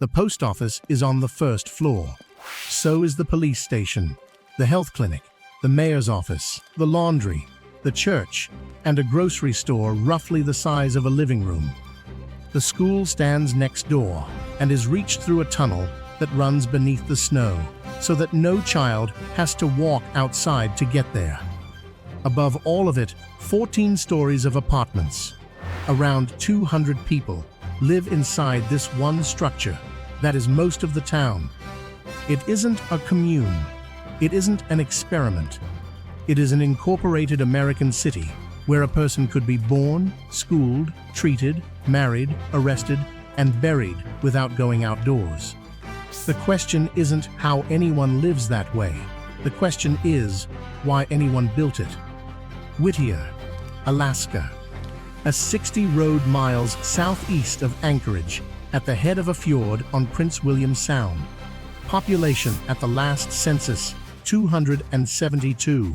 The post office is on the first floor. So is the police station, the health clinic, the mayor's office, the laundry, the church, and a grocery store roughly the size of a living room. The school stands next door and is reached through a tunnel that runs beneath the snow, so that no child has to walk outside to get there. Above all of it, 14 stories of apartments. Around 200 people live inside this one structure that is most of the town. It isn't a commune. It isn't an experiment. It is an incorporated American city where a person could be born, schooled, treated, married, arrested, and buried without going outdoors. The question isn't how anyone lives that way. The question is why anyone built it. Whittier, Alaska. A 60 road miles southeast of Anchorage, at the head of a fjord on Prince William Sound. Population at the last census, 272.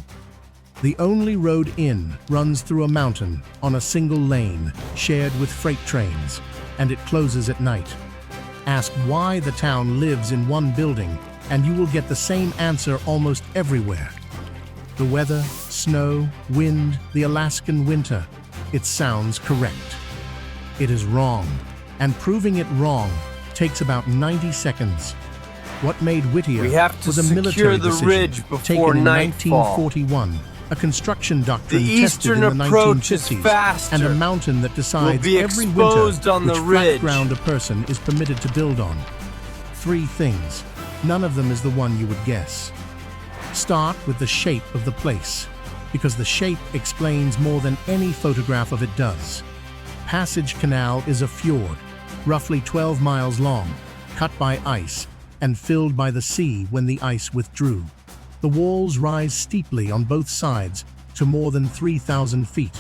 The only road in runs through a mountain on a single lane, shared with freight trains, and it closes at night. Ask why the town lives in one building, and you will get the same answer almost everywhere. The weather, snow, wind, the Alaskan winter. It sounds correct. It is wrong, and proving it wrong takes about 90 seconds. What made Whittier was a military decision taken in 1941, a construction doctrine tested in the 1950s, and a mountain that decides every winter which flat ground a person is permitted to build on. 3 things. None of them is the one you would guess. Start with the shape of the place, because the shape explains more than any photograph of it does. Passage Canal is a fjord, roughly 12 miles long, cut by ice, and filled by the sea when the ice withdrew. The walls rise steeply on both sides to more than 3,000 feet.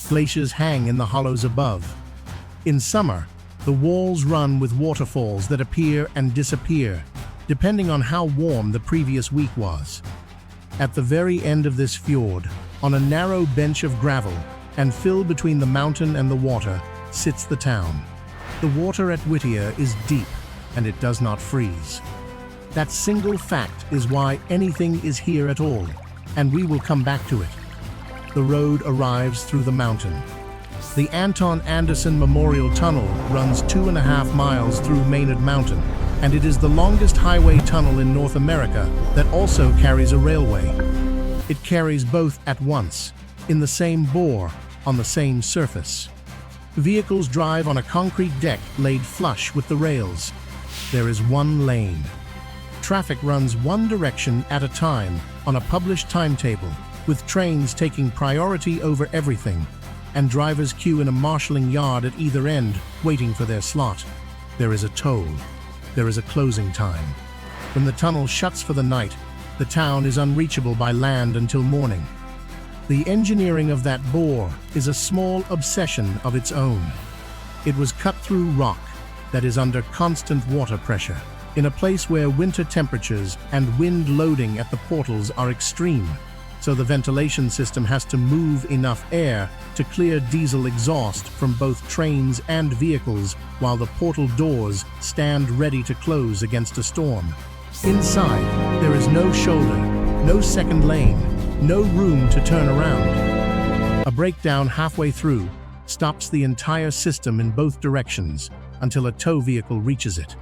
Glaciers hang in the hollows above. In summer, the walls run with waterfalls that appear and disappear, depending on how warm the previous week was. At the very end of this fjord, on a narrow bench of gravel and filled between the mountain and the water, sits the town. The water at Whittier is deep, and it does not freeze. That single fact is why anything is here at all, and we will come back to it. The road arrives through the mountain. The Anton Anderson Memorial Tunnel runs 2.5 miles through Maynard Mountain, and it is the longest highway tunnel in North America that also carries a railway. It carries both at once, in the same bore, on the same surface. Vehicles drive on a concrete deck laid flush with the rails. There is one lane. Traffic runs one direction at a time on a published timetable, with trains taking priority over everything, and drivers queue in a marshalling yard at either end, waiting for their slot. There is a toll. There is a closing time. When the tunnel shuts for the night, the town is unreachable by land until morning. The engineering of that bore is a small obsession of its own. It was cut through rock that is under constant water pressure, in a place where winter temperatures and wind loading at the portals are extreme, so the ventilation system has to move enough air to clear diesel exhaust from both trains and vehicles while the portal doors stand ready to close against a storm. Inside, there is no shoulder, no second lane, no room to turn around. A breakdown halfway through stops the entire system in both directions until a tow vehicle reaches it.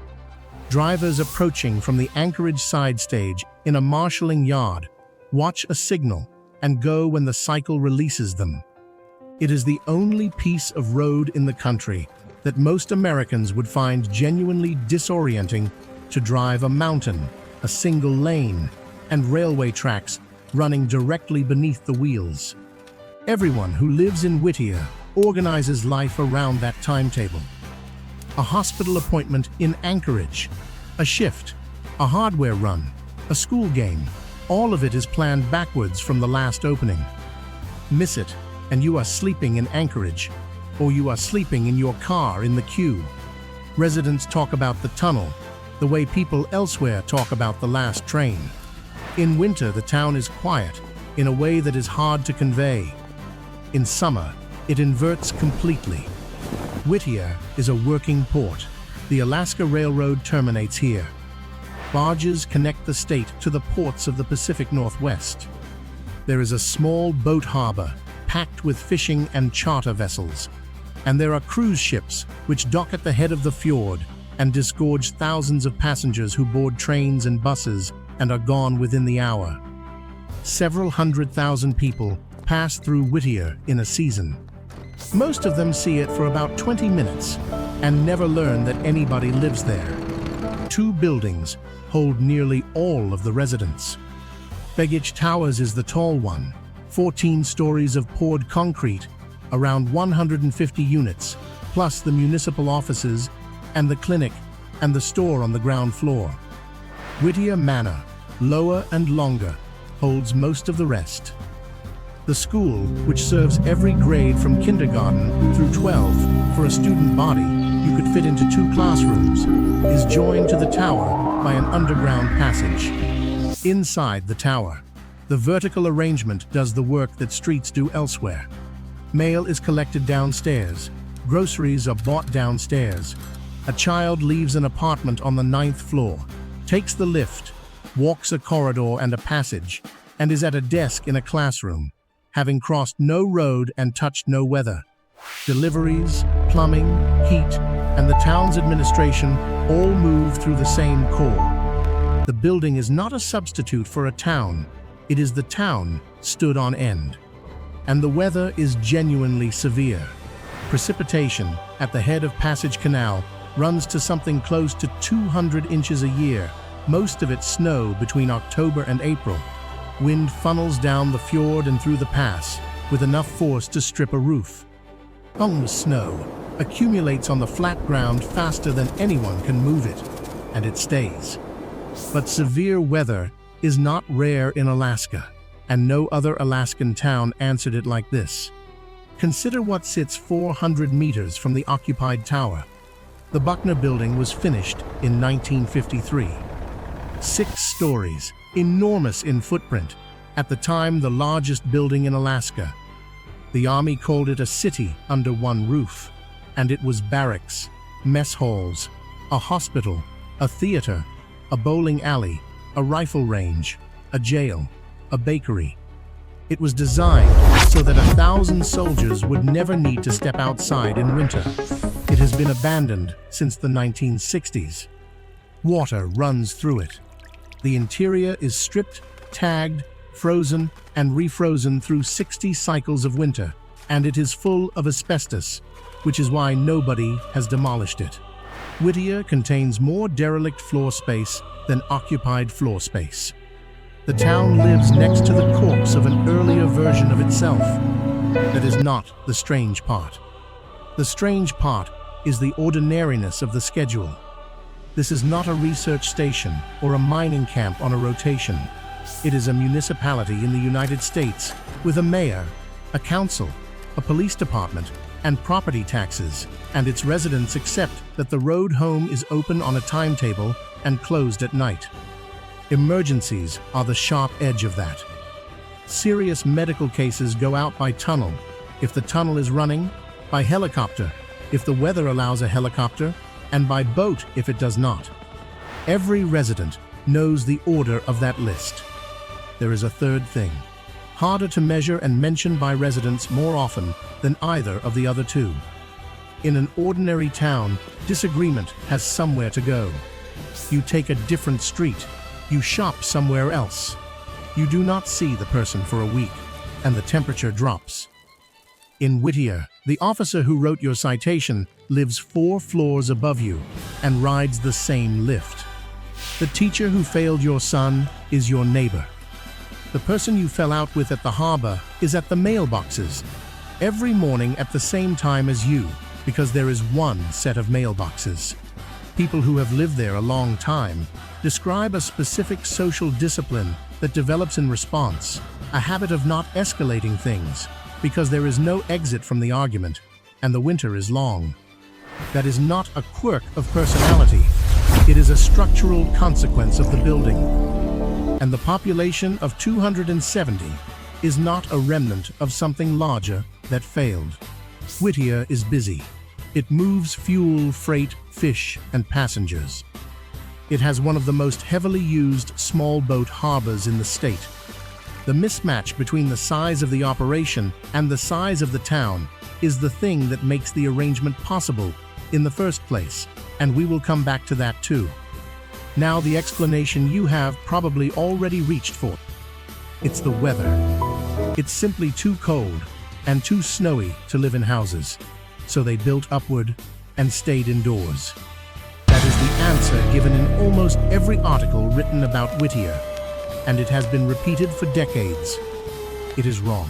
Drivers approaching from the Anchorage side stage in a marshalling yard watch a signal and go when the cycle releases them. It is the only piece of road in the country that most Americans would find genuinely disorienting to drive: a mountain, a single lane, and railway tracks running directly beneath the wheels. Everyone who lives in Whittier organizes life around that timetable. A hospital appointment in Anchorage, a shift, a hardware run, a school game, all of it is planned backwards from the last opening. Miss it, and you are sleeping in Anchorage, or you are sleeping in your car in the queue. Residents talk about the tunnel, the way people elsewhere talk about the last train. In winter, the town is quiet, in a way that is hard to convey. In summer, it inverts completely. Whittier is a working port. The Alaska Railroad terminates here. Barges connect the state to the ports of the Pacific Northwest. There is a small boat harbor packed with fishing and charter vessels, and there are cruise ships which dock at the head of the fjord and disgorge thousands of passengers who board trains and buses and are gone within the hour. Several 100,000 people pass through Whittier in a season. Most of them see it for about 20 minutes and never learn that anybody lives there. 2 buildings hold nearly all of the residents. Begich Towers is the tall one, 14 stories of poured concrete, around 150 units, plus the municipal offices and the clinic and the store on the ground floor. Whittier Manor, lower and longer, holds most of the rest. The school, which serves every grade from kindergarten through 12 for a student body you could fit into 2 classrooms, is joined to the tower by an underground passage. Inside the tower, the vertical arrangement does the work that streets do elsewhere. Mail is collected downstairs, groceries are bought downstairs. A child leaves an apartment on the 9th floor, takes the lift, walks a corridor and a passage, and is at a desk in a classroom, having crossed no road and touched no weather. Deliveries, plumbing, heat, and the town's administration all move through the same core. The building is not a substitute for a town, it is the town stood on end. And the weather is genuinely severe. Precipitation at the head of Passage Canal runs to something close to 200 inches a year, most of it snow between October and April. Wind funnels down the fjord and through the pass, with enough force to strip a roof. The snow accumulates on the flat ground faster than anyone can move it, and it stays. But severe weather is not rare in Alaska, and no other Alaskan town answered it like this. Consider what sits 400 meters from the occupied tower. The Buckner Building was finished in 1953. 6 stories, enormous in footprint, at the time the largest building in Alaska. The Army called it a city under one roof, and it was barracks, mess halls, a hospital, a theater, a bowling alley, a rifle range, a jail, a bakery. It was designed so that 1,000 soldiers would never need to step outside in winter. It has been abandoned since the 1960s. Water runs through it. The interior is stripped, tagged, frozen, and refrozen through 60 cycles of winter, and it is full of asbestos, which is why nobody has demolished it. Whittier contains more derelict floor space than occupied floor space. The town lives next to the corpse of an earlier version of itself. That is not the strange part. The strange part is the ordinariness of the schedule. This is not a research station or a mining camp on a rotation. It is a municipality in the United States with a mayor, a council, a police department, and property taxes, and its residents accept that the road home is open on a timetable and closed at night. Emergencies are the sharp edge of that. Serious medical cases go out by tunnel, if the tunnel is running, by helicopter, if the weather allows a helicopter, and by boat if it does not. Every resident knows the order of that list. There is a third thing, harder to measure and mentioned by residents more often than either of the other two. In an ordinary town, disagreement has somewhere to go. You take a different street. You shop somewhere else. You do not see the person for a week, and the temperature drops. In Whittier, the officer who wrote your citation lives 4 floors above you and rides the same lift. The teacher who failed your son is your neighbor. The person you fell out with at the harbor is at the mailboxes every morning at the same time as you, because there is one set of mailboxes. People who have lived there a long time describe a specific social discipline that develops in response, a habit of not escalating things, because there is no exit from the argument, and the winter is long. That is not a quirk of personality. It is a structural consequence of the building. And the population of 270 is not a remnant of something larger that failed. Whittier is busy. It moves fuel, freight, fish, and passengers. It has one of the most heavily used small boat harbors in the state. The mismatch between the size of the operation and the size of the town is the thing that makes the arrangement possible in the first place, and we will come back to that too. Now the explanation you have probably already reached for. It's the weather. It's simply too cold and too snowy to live in houses, so they built upward and stayed indoors. That is the answer given in almost every article written about Whittier, and it has been repeated for decades. It is wrong.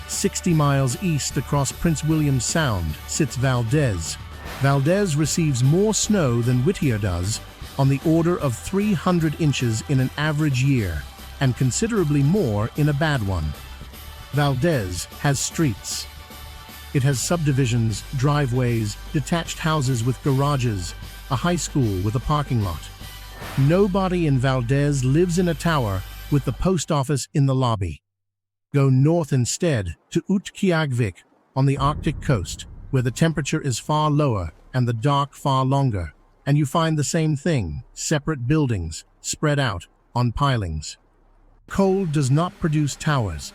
60 miles east across Prince William Sound sits Valdez. Valdez receives more snow than Whittier does, on the order of 300 inches in an average year, and considerably more in a bad one. Valdez has streets. It has subdivisions, driveways, detached houses with garages, a high school with a parking lot. Nobody in Valdez lives in a tower with the post office in the lobby. Go north instead to Utqiagvik on the Arctic coast, where the temperature is far lower and the dark far longer, and you find the same thing, separate buildings, spread out on pilings. Coal does not produce towers.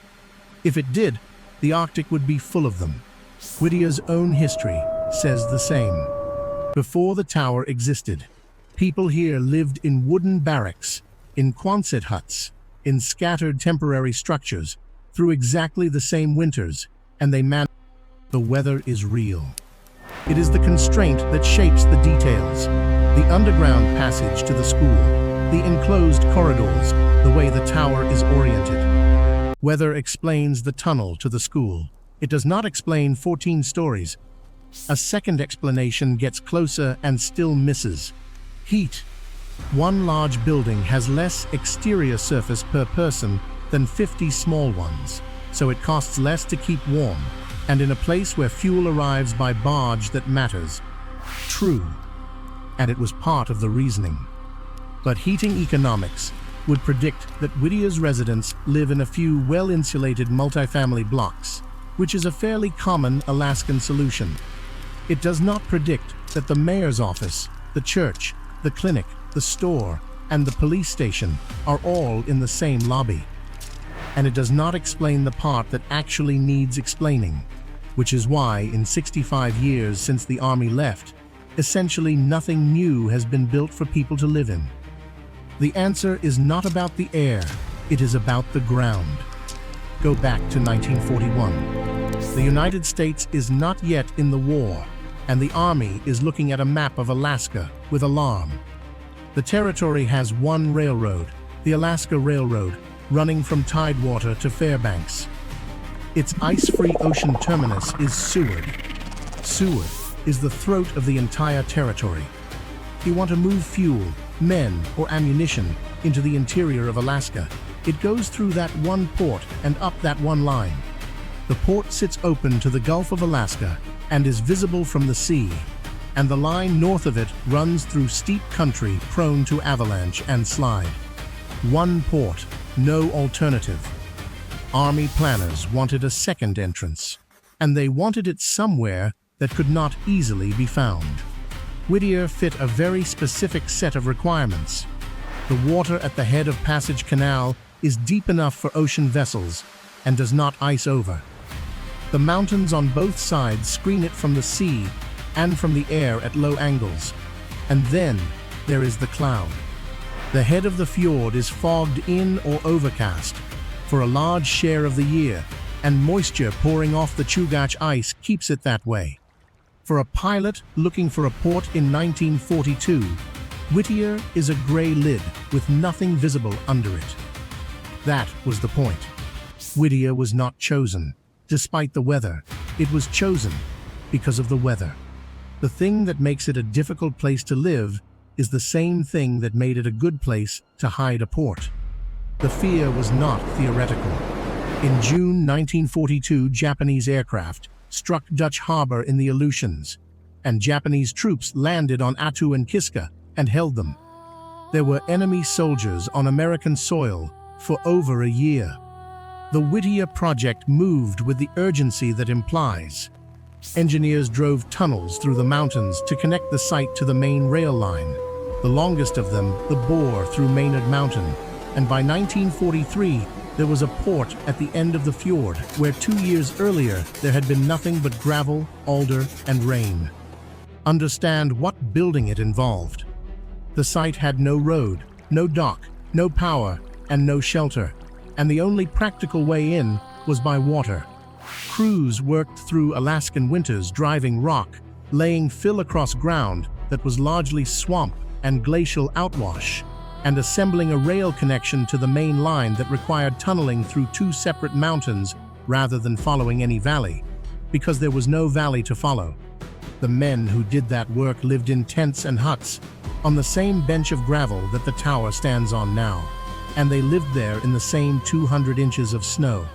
If it did, the Arctic would be full of them. Whittier's own history says the same. Before the tower existed, people here lived in wooden barracks, in Quonset huts, in scattered temporary structures, through exactly the same winters, and they managed. The weather is real. It is the constraint that shapes the details, the underground passage to the school, the enclosed corridors, the way the tower is oriented. Weather explains the tunnel to the school. It does not explain 14 stories. A second explanation gets closer and still misses. Heat. One large building has less exterior surface per person than 50 small ones, so it costs less to keep warm, and in a place where fuel arrives by barge that matters. True, and it was part of the reasoning. But heating economics would predict that Whittier's residents live in a few well-insulated multifamily blocks, which is a fairly common Alaskan solution. It does not predict that the mayor's office, the church, the clinic, the store, and the police station are all in the same lobby. And it does not explain the part that actually needs explaining, which is why in 65 years since the army left, essentially nothing new has been built for people to live in. The answer is not about the air, it is about the ground. Go back to 1941. The United States is not yet in the war, and the army is looking at a map of Alaska with alarm. The territory has one railroad, the Alaska Railroad, running from Tidewater to Fairbanks. Its ice-free ocean terminus is Seward. Seward is the throat of the entire territory. You want to move fuel, men, or ammunition into the interior of Alaska, it goes through that one port and up that one line. The port sits open to the Gulf of Alaska and is visible from the sea, and the line north of it runs through steep country prone to avalanche and slide. One port, no alternative. Army planners wanted a second entrance, and they wanted it somewhere that could not easily be found. Whittier fit a very specific set of requirements. The water at the head of Passage Canal is deep enough for ocean vessels and does not ice over. The mountains on both sides screen it from the sea and from the air at low angles. And then there is the cloud. The head of the fjord is fogged in or overcast for a large share of the year, and moisture pouring off the Chugach ice keeps it that way. For a pilot looking for a port in 1942, Whittier is a gray lid with nothing visible under it. That was the point. Whittier was not chosen, despite the weather. It was chosen because of the weather. The thing that makes it a difficult place to live is the same thing that made it a good place to hide a port. The fear was not theoretical. In June 1942, Japanese aircraft struck Dutch harbor in the Aleutians, and Japanese troops landed on Attu and Kiska and held them. There were enemy soldiers on American soil for over a year. The Whittier project moved with the urgency that implies Engineers drove tunnels through the mountains to connect the site to the main rail line, the longest of them the bore through Maynard Mountain, and by 1943 there was a port at the end of the fjord where 2 years earlier there had been nothing but gravel, alder, and rain. Understand what building it involved. The site had no road, no dock, no power, and no shelter, and the only practical way in was by water. Crews worked through Alaskan winters driving rock, laying fill across ground that was largely swamp and glacial outwash, and assembling a rail connection to the main line that required tunneling through 2 separate mountains rather than following any valley, because there was no valley to follow. The men who did that work lived in tents and huts on the same bench of gravel that the tower stands on now, and they lived there in the same 200 inches of snow.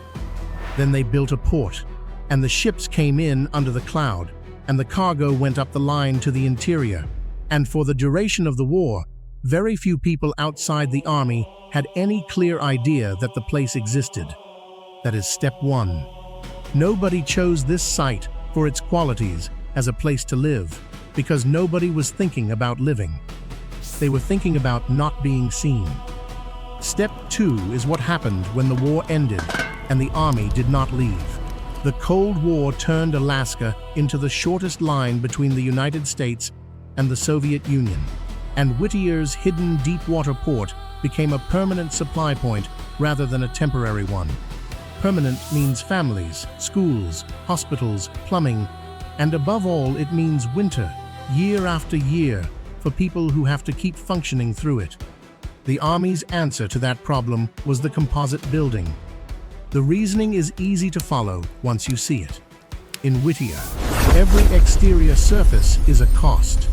Then they built a port, and the ships came in under the cloud, and the cargo went up the line to the interior. And for the duration of the war, very few people outside the army had any clear idea that the place existed. That is step 1. Nobody chose this site for its qualities as a place to live, because nobody was thinking about living. They were thinking about not being seen. Step 2 is what happened when the war ended and the army did not leave. The Cold War turned Alaska into the shortest line between the United States and the Soviet Union, and Whittier's hidden deep-water port became a permanent supply point rather than a temporary one. Permanent means families, schools, hospitals, plumbing, and above all, it means winter, year after year, for people who have to keep functioning through it. The Army's answer to that problem was the composite building. The reasoning is easy to follow once you see it. In Whittier, every exterior surface is a cost.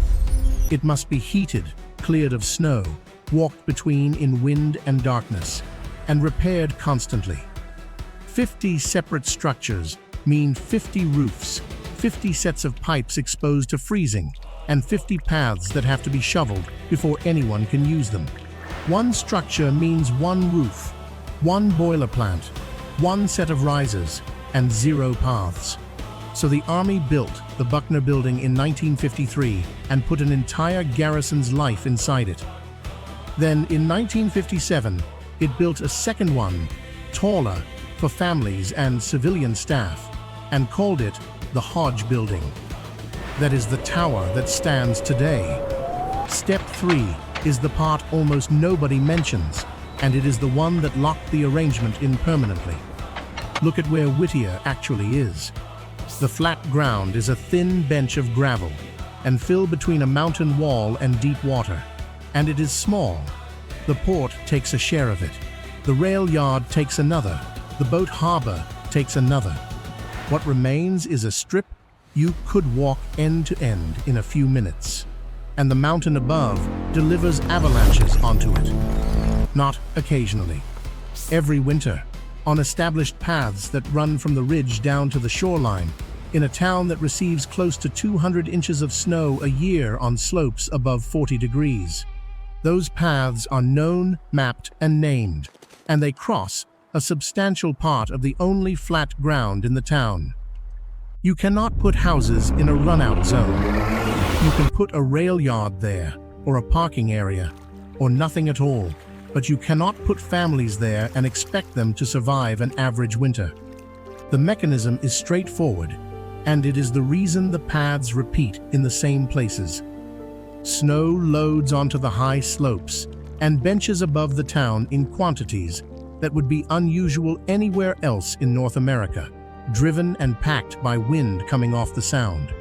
It must be heated, cleared of snow, walked between in wind and darkness, and repaired constantly. 50 separate structures mean 50 roofs, 50 sets of pipes exposed to freezing, and 50 paths that have to be shoveled before anyone can use them. One structure means one roof, one boiler plant, one set of risers, and 0 paths. So the Army built the Buckner Building in 1953 and put an entire garrison's life inside it. Then, in 1957, it built a second one, taller, for families and civilian staff, and called it the Hodge Building. That is the tower that stands today. Step 3 is the part almost nobody mentions, and it is the one that locked the arrangement in permanently. Look at where Whittier actually is. The flat ground is a thin bench of gravel and filled between a mountain wall and deep water, and it is small. The port takes a share of it. The rail yard takes another. The boat harbor takes another. What remains is a strip you could walk end to end in a few minutes, and the mountain above delivers avalanches onto it. Not occasionally. Every winter, on established paths that run from the ridge down to the shoreline, in a town that receives close to 200 inches of snow a year on slopes above 40 degrees. Those paths are known, mapped, and named, and they cross a substantial part of the only flat ground in the town. You cannot put houses in a run-out zone. You can put a rail yard there, or a parking area, or nothing at all, but you cannot put families there and expect them to survive an average winter. The mechanism is straightforward, and it is the reason the paths repeat in the same places. Snow loads onto the high slopes and benches above the town in quantities that would be unusual anywhere else in North America, driven and packed by wind coming off the Sound.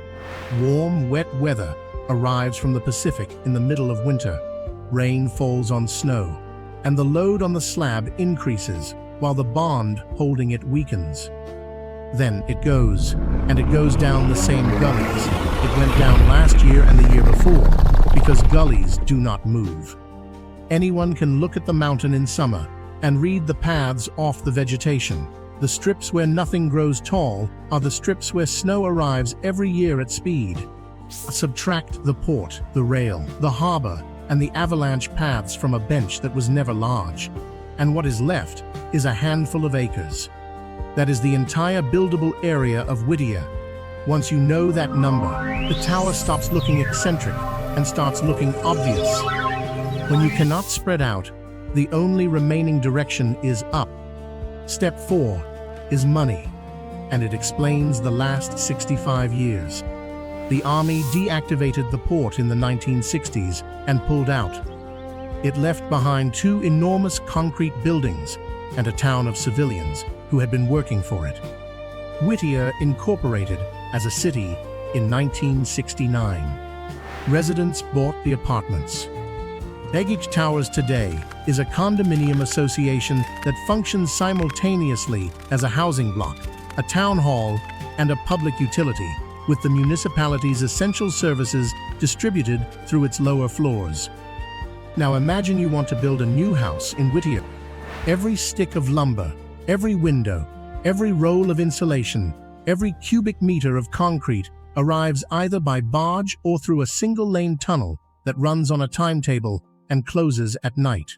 Warm, wet weather arrives from the Pacific in the middle of winter. Rain falls on snow, and the load on the slab increases while the bond holding it weakens. Then it goes, and it goes down the same gullies. It went down last year and the year before, because gullies do not move. Anyone can look at the mountain in summer and read the paths off the vegetation. The strips where nothing grows tall are the strips where snow arrives every year at speed. Subtract the port, the rail, the harbor, and the avalanche paths from a bench that was never large, and what is left is a handful of acres. That is the entire buildable area of Whittier, Once you know that number, the tower stops looking eccentric and starts looking obvious. When you cannot spread out, the only remaining direction is up. Step 4 is money, and it explains the last 65 years. The army deactivated the port in the 1960s and pulled out. It left behind 2 enormous concrete buildings and a town of civilians who had been working for it. Whittier incorporated as a city in 1969. Residents bought the apartments. Begich Towers today is a condominium association that functions simultaneously as a housing block, a town hall, and a public utility, with the municipality's essential services distributed through its lower floors. Now imagine you want to build a new house in Whittier. Every stick of lumber, every window, every roll of insulation, every cubic meter of concrete arrives either by barge or through a single-lane tunnel that runs on a timetable and closes at night.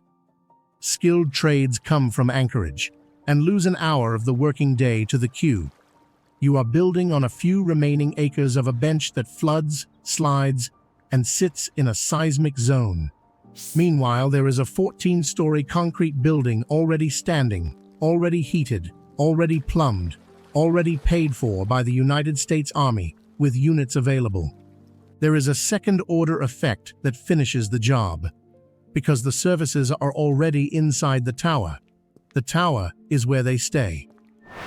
Skilled trades come from Anchorage and lose an hour of the working day to the queue. You are building on a few remaining acres of a bench that floods, slides, and sits in a seismic zone. Meanwhile, there is a 14-story concrete building already standing, already heated, already plumbed, already paid for by the United States Army, with units available. There is a second-order effect that finishes the job. Because the services are already inside the tower is where they stay.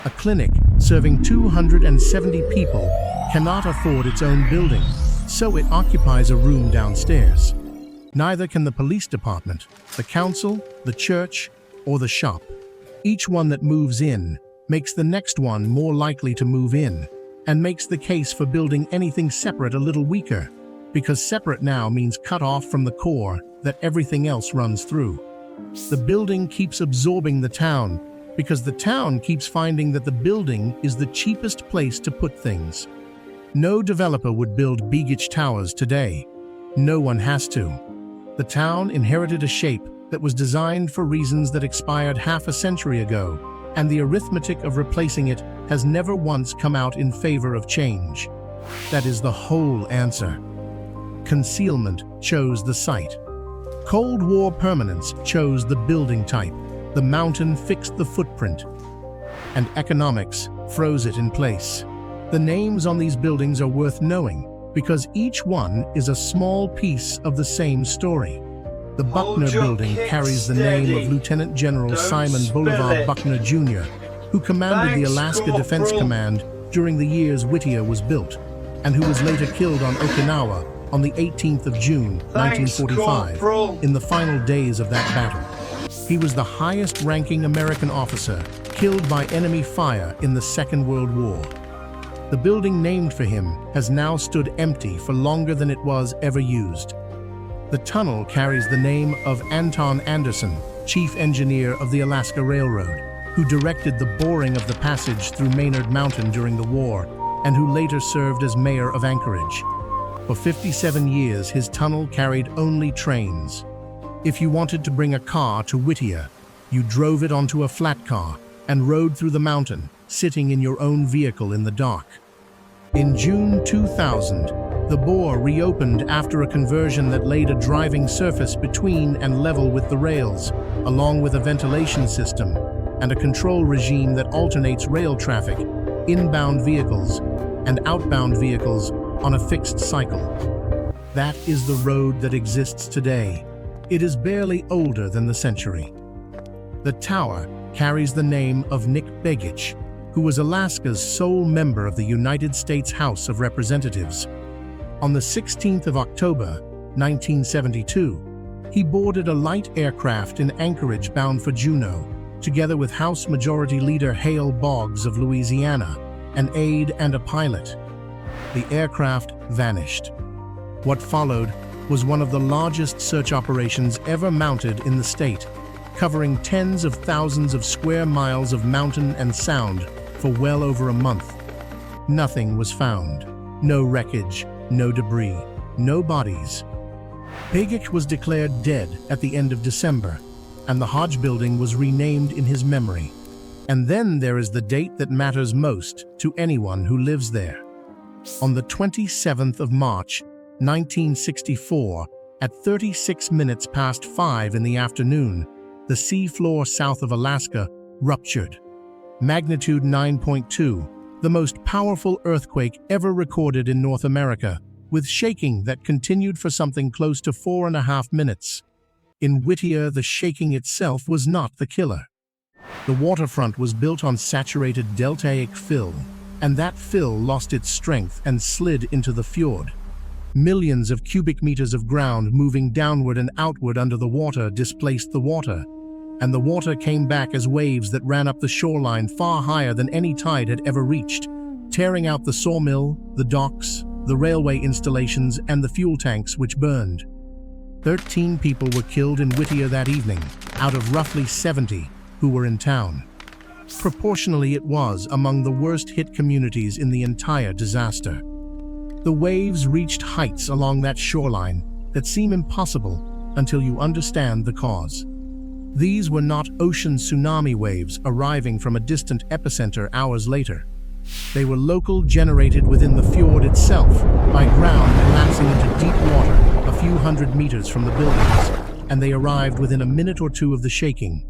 A clinic serving 270 people cannot afford its own building, so it occupies a room downstairs. Neither can the police department, the council, the church, or the shop. Each one that moves in makes the next one more likely to move in, and makes the case for building anything separate a little weaker, because separate now means cut off from the core that everything else runs through. The building keeps absorbing the town, because the town keeps finding that the building is the cheapest place to put things. No developer would build Begich Towers today. No one has to. The town inherited a shape that was designed for reasons that expired half a century ago, and the arithmetic of replacing it has never once come out in favor of change. That is the whole answer. Concealment chose the site. Cold War permanence chose the building type. The mountain fixed the footprint. And economics froze it in place. The names on these buildings are worth knowing, because each one is a small piece of the same story. The Buckner Building carries the name of Lieutenant General Simon Bolivar Buckner Jr., who commanded the Alaska Defense Command during the years Whittier was built, and who was later killed on Okinawa on the 18th of June, 1945, in the final days of that battle. He was the highest-ranking American officer killed by enemy fire in the Second World War. The building named for him has now stood empty for longer than it was ever used. The tunnel carries the name of Anton Anderson, chief engineer of the Alaska Railroad, who directed the boring of the passage through Maynard Mountain during the war, and who later served as mayor of Anchorage. For 57 years, his tunnel carried only trains. If you wanted to bring a car to Whittier, you drove it onto a flat car and rode through the mountain, sitting in your own vehicle in the dark. In June 2000, the bore reopened after a conversion that laid a driving surface between and level with the rails, along with a ventilation system and a control regime that alternates rail traffic, inbound vehicles, and outbound vehicles on a fixed cycle. That is the road that exists today. It is barely older than the century. The tower carries the name of Nick Begich, who was Alaska's sole member of the United States House of Representatives. On the 16th of October, 1972, he boarded a light aircraft in Anchorage bound for Juneau, together with House Majority Leader Hale Boggs of Louisiana, an aide and a pilot. The aircraft vanished. What followed was one of the largest search operations ever mounted in the state, covering tens of thousands of square miles of mountain and sound for well over a month. Nothing was found. No wreckage, no debris, no bodies. Begich was declared dead at the end of December, and the Hodge Building was renamed in his memory. And then there is the date that matters most to anyone who lives there. On the 27th of March, 1964, at 36 minutes past 5 in the afternoon, the seafloor south of Alaska ruptured. Magnitude 9.2, the most powerful earthquake ever recorded in North America, with shaking that continued for something close to 4.5 minutes. In Whittier, the shaking itself was not the killer. The waterfront was built on saturated deltaic fill, and that fill lost its strength and slid into the fjord. Millions of cubic meters of ground moving downward and outward under the water displaced the water, and the water came back as waves that ran up the shoreline far higher than any tide had ever reached, tearing out the sawmill, the docks, the railway installations, and the fuel tanks which burned. 13 people were killed in Whittier that evening, out of roughly 70 who were in town. Proportionally, it was among the worst-hit communities in the entire disaster. The waves reached heights along that shoreline that seem impossible until you understand the cause. These were not ocean tsunami waves arriving from a distant epicenter hours later. They were local, generated within the fjord itself by ground collapsing into deep water a few hundred meters from the buildings, and they arrived within a minute or two of the shaking.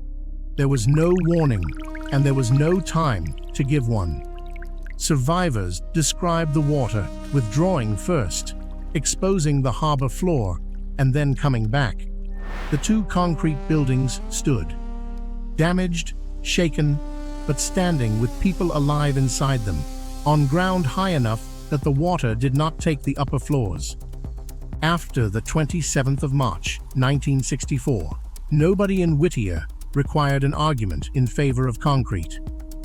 There was no warning, and there was no time to give one. Survivors described the water withdrawing first, exposing the harbor floor, and then coming back. The two concrete buildings stood, damaged, shaken, but standing with people alive inside them, on ground high enough that the water did not take the upper floors. After the 27th of March, 1964, nobody in Whittier required an argument in favor of concrete.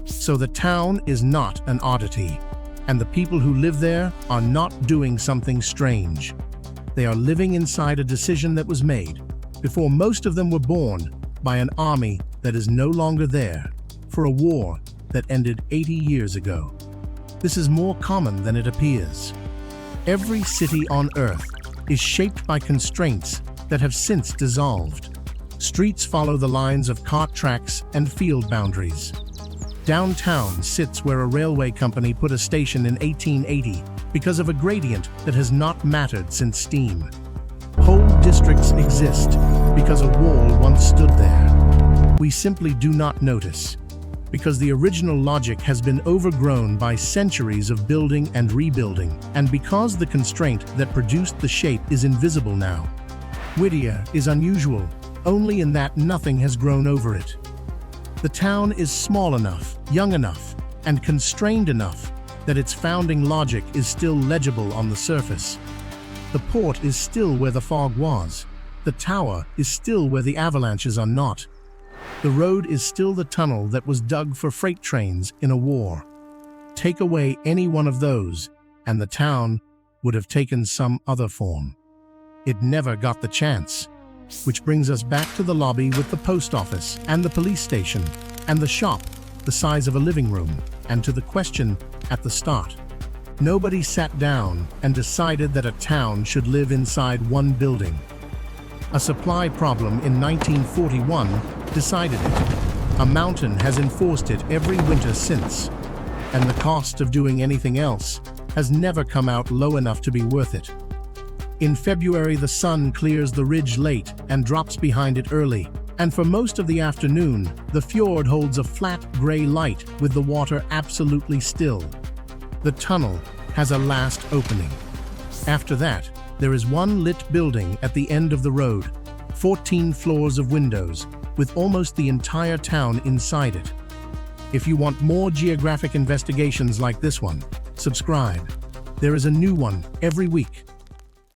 So the town is not an oddity, and the people who live there are not doing something strange. They are living inside a decision that was made before most of them were born by an army that is no longer there, for a war that ended 80 years ago. This is more common than it appears. Every city on Earth is shaped by constraints that have since dissolved. Streets follow the lines of cart tracks and field boundaries. Downtown sits where a railway company put a station in 1880 because of a gradient that has not mattered since steam. Whole districts exist because a wall once stood there. We simply do not notice, because the original logic has been overgrown by centuries of building and rebuilding, and because the constraint that produced the shape is invisible now. Whittier is unusual only in that nothing has grown over it. The town is small enough, young enough, and constrained enough that its founding logic is still legible on the surface. The port is still where the fog was. The tower is still where the avalanches are not. The road is still the tunnel that was dug for freight trains in a war. Take away any one of those, and the town would have taken some other form. It never got the chance. Which brings us back to the lobby with the post office and the police station and the shop, the size of a living room, and to the question at the start. Nobody sat down and decided that a town should live inside one building. A supply problem in 1941 decided it. A mountain has enforced it every winter since, and the cost of doing anything else has never come out low enough to be worth it. In February, the sun clears the ridge late and drops behind it early, and for most of the afternoon, the fjord holds a flat gray light with the water absolutely still. The tunnel has a last opening. After that, there is one lit building at the end of the road, 14 floors of windows, with almost the entire town inside it. If you want more geographic investigations like this one, subscribe. There is a new one every week.